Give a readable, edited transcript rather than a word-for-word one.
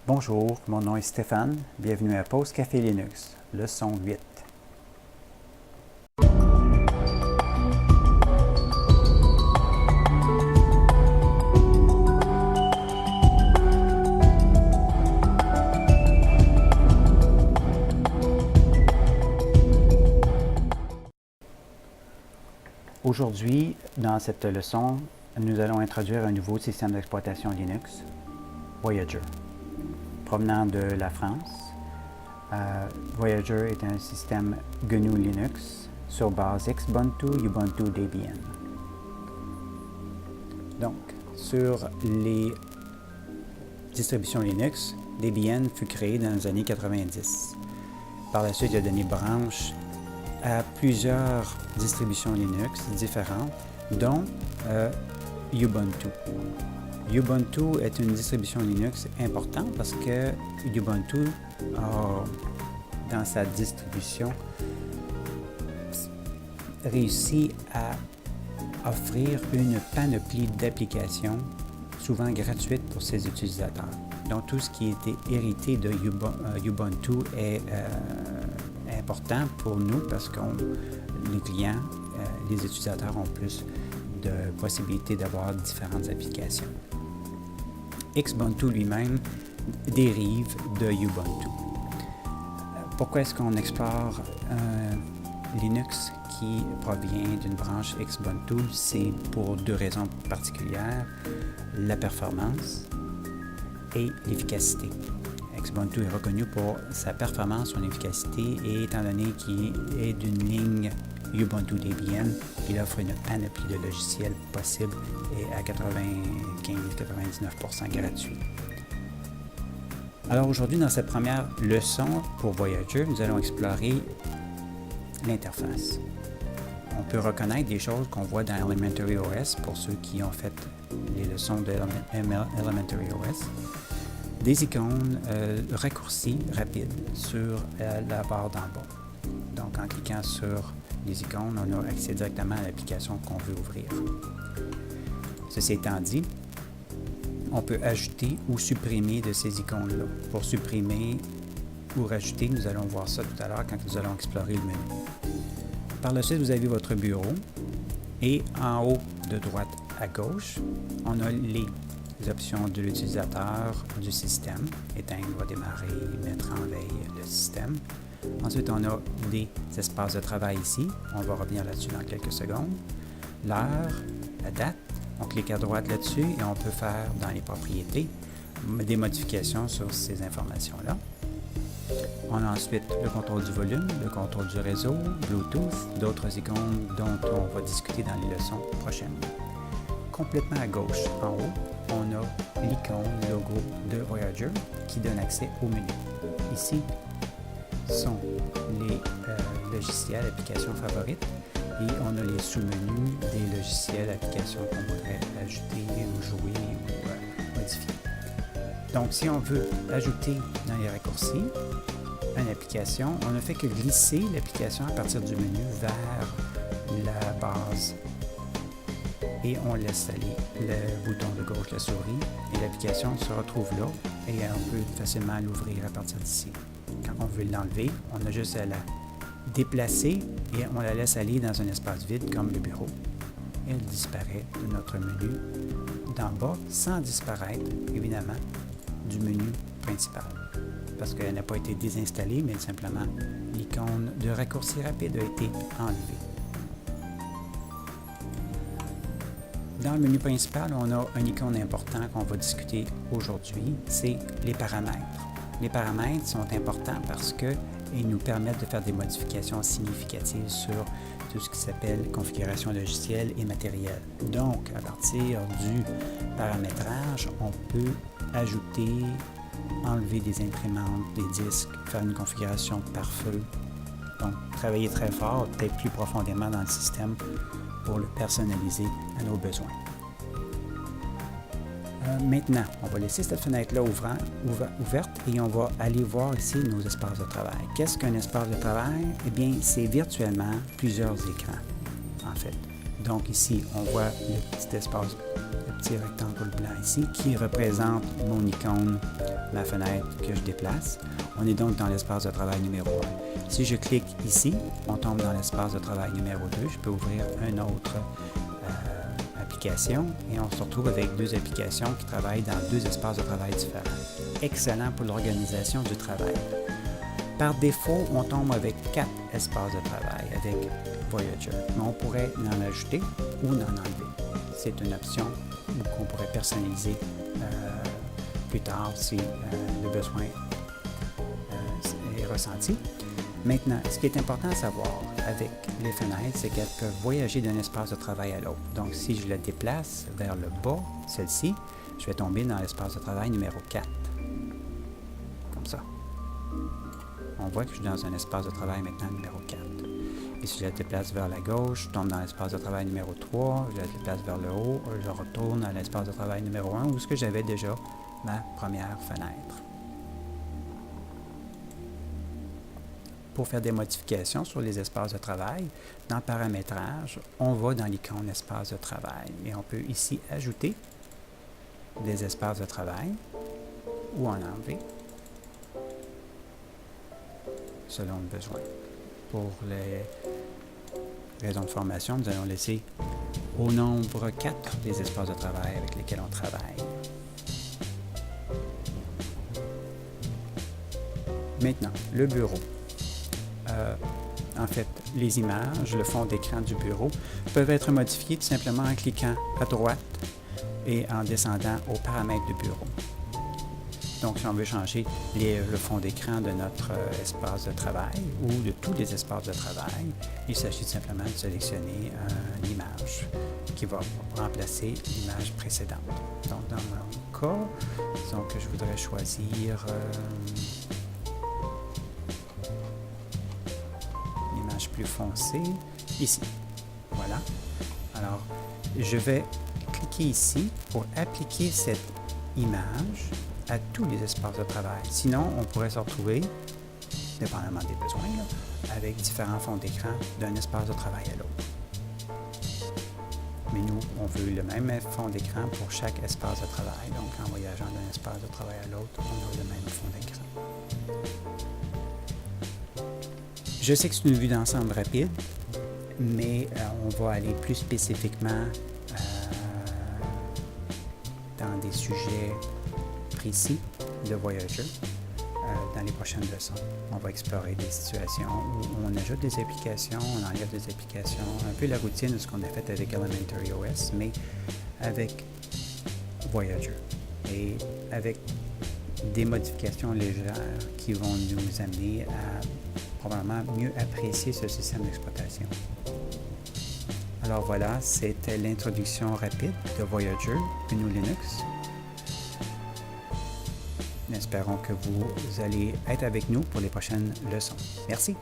Bonjour, mon nom est Stéphane. Bienvenue à Pause Café Linux, leçon 8. Aujourd'hui, dans cette leçon, nous allons introduire un nouveau système d'exploitation Linux, Voyager. Provenant de la France, Voyager est un système GNU Linux sur base Xubuntu, Ubuntu, Debian. Donc, sur les distributions Linux, Debian fut créé dans les années 90. Par la suite, il a donné branche à plusieurs distributions Linux différentes, dont Ubuntu. Ubuntu est une distribution Linux importante parce que Ubuntu a, dans sa distribution, réussi à offrir une panoplie d'applications, souvent gratuites pour ses utilisateurs. Donc, tout ce qui était hérité de Ubuntu est important pour nous parce que les clients, les utilisateurs ont plus de possibilités d'avoir différentes applications. Xubuntu lui-même dérive de Ubuntu. Pourquoi est-ce qu'on explore un Linux qui provient d'une branche Xubuntu? C'est pour deux raisons particulières, la performance et l'efficacité. Xubuntu est reconnu pour sa performance, son efficacité, et étant donné qu'il est d'une ligne Ubuntu Debian, il offre une panoplie de logiciels possibles et à 95-99% gratuit. Alors aujourd'hui, dans cette première leçon pour Voyager, nous allons explorer l'interface. On peut reconnaître des choses qu'on voit dans Elementary OS pour ceux qui ont fait les leçons de Elementary OS. Des icônes raccourcis rapides sur la barre d'en bas. Donc, en cliquant sur les icônes, on a accès directement à l'application qu'on veut ouvrir. Ceci étant dit, on peut ajouter ou supprimer de ces icônes-là. Pour supprimer ou rajouter, nous allons voir ça tout à l'heure quand nous allons explorer le menu. Par la suite, vous avez votre bureau et en haut de droite à gauche, on a les options de l'utilisateur du système, éteindre, redémarrer, mettre en veille le système. Ensuite, on a des espaces de travail ici. On va revenir là-dessus dans quelques secondes. L'heure, la date. On clique à droite là-dessus et on peut faire dans les propriétés des modifications sur ces informations-là. On a ensuite le contrôle du volume, le contrôle du réseau, Bluetooth, d'autres icônes dont on va discuter dans les leçons prochaines. Complètement à gauche, en haut, on a l'icône logo de Voyager qui donne accès au menu. Ici sont les logiciels, applications favorites, et on a les sous-menus des logiciels, applications qu'on voudrait ajouter ou jouer ou modifier. Donc, si on veut ajouter dans les raccourcis une application, on ne fait que glisser l'application à partir du menu vers la base et on laisse aller le bouton de gauche, la souris, et l'application se retrouve là et on peut facilement l'ouvrir à partir d'ici. Quand on veut l'enlever, on a juste à la déplacer et on la laisse aller dans un espace vide comme le bureau. Et elle disparaît de notre menu d'en bas sans disparaître, évidemment, du menu principal. Parce qu'elle n'a pas été désinstallée, mais simplement l'icône de raccourci rapide a été enlevée. Dans le menu principal, on a un icône important qu'on va discuter aujourd'hui, c'est les paramètres. Les paramètres sont importants parce qu'ils nous permettent de faire des modifications significatives sur tout ce qui s'appelle configuration logicielle et matériel. Donc, à partir du paramétrage, on peut ajouter, enlever des imprimantes, des disques, faire une configuration par feu. Donc, travailler très fort, peut-être plus profondément dans le système pour le personnaliser à nos besoins. Maintenant, on va laisser cette fenêtre-là ouverte et on va aller voir ici nos espaces de travail. Qu'est-ce qu'un espace de travail? Eh bien, c'est virtuellement plusieurs écrans, en fait. Donc ici, on voit le petit petit rectangle blanc ici qui représente mon icône, ma fenêtre que je déplace. On est donc dans l'espace de travail numéro 1. Si je clique ici, on tombe dans l'espace de travail numéro 2. Je peux ouvrir une autre application et on se retrouve avec deux applications qui travaillent dans deux espaces de travail différents. Excellent pour l'organisation du travail. Par défaut, on tombe avec 4 espaces de travail avec Voyager, mais on pourrait en ajouter ou en enlever. C'est une option qu'on pourrait personnaliser plus tard si le besoin est ressenti. Maintenant, ce qui est important à savoir avec les fenêtres, c'est qu'elles peuvent voyager d'un espace de travail à l'autre. Donc, si je la déplace vers le bas, celle-ci, je vais tomber dans l'espace de travail numéro 4. Comme ça. On voit que je suis dans un espace de travail maintenant numéro 4. Et si je la déplace vers la gauche, je tombe dans l'espace de travail numéro 3. Je la déplace vers le haut, je retourne à l'espace de travail numéro 1 où ce que j'avais déjà ma première fenêtre. Pour faire des modifications sur les espaces de travail, dans Paramétrage, on va dans l'icône Espace de travail et on peut ici ajouter des espaces de travail ou en enlever selon le besoin. Pour les raisons de formation, nous allons laisser au nombre 4 les espaces de travail avec lesquels on travaille. Maintenant, le bureau. En fait, les images, le fond d'écran du bureau peuvent être modifiés tout simplement en cliquant à droite et en descendant aux paramètres du bureau. Donc, si on veut changer le fond d'écran de notre espace de travail ou de tous les espaces de travail, il s'agit simplement de sélectionner l'image qui va remplacer l'image précédente. Donc, dans mon cas, disons que je voudrais choisir l'image plus foncée, ici. Voilà. Alors, je vais cliquer ici pour appliquer cette image à tous les espaces de travail. Sinon, on pourrait se retrouver, dépendamment des besoins, là, avec différents fonds d'écran d'un espace de travail à l'autre. Mais nous, on veut le même fond d'écran pour chaque espace de travail. Donc, en voyageant d'un espace de travail à l'autre, on a le même fond d'écran. Je sais que c'est une vue d'ensemble rapide, mais on va aller plus spécifiquement dans des sujets précis de Voyager dans les prochaines leçons. On va explorer des situations où on ajoute des applications, on enlève des applications, un peu la routine de ce qu'on a fait avec Elementary OS, mais avec Voyager et avec des modifications légères qui vont nous amener à probablement mieux apprécier ce système d'exploitation. Alors voilà, c'était l'introduction rapide de Voyager GNU Linux. Nous espérons que vous allez être avec nous pour les prochaines leçons. Merci!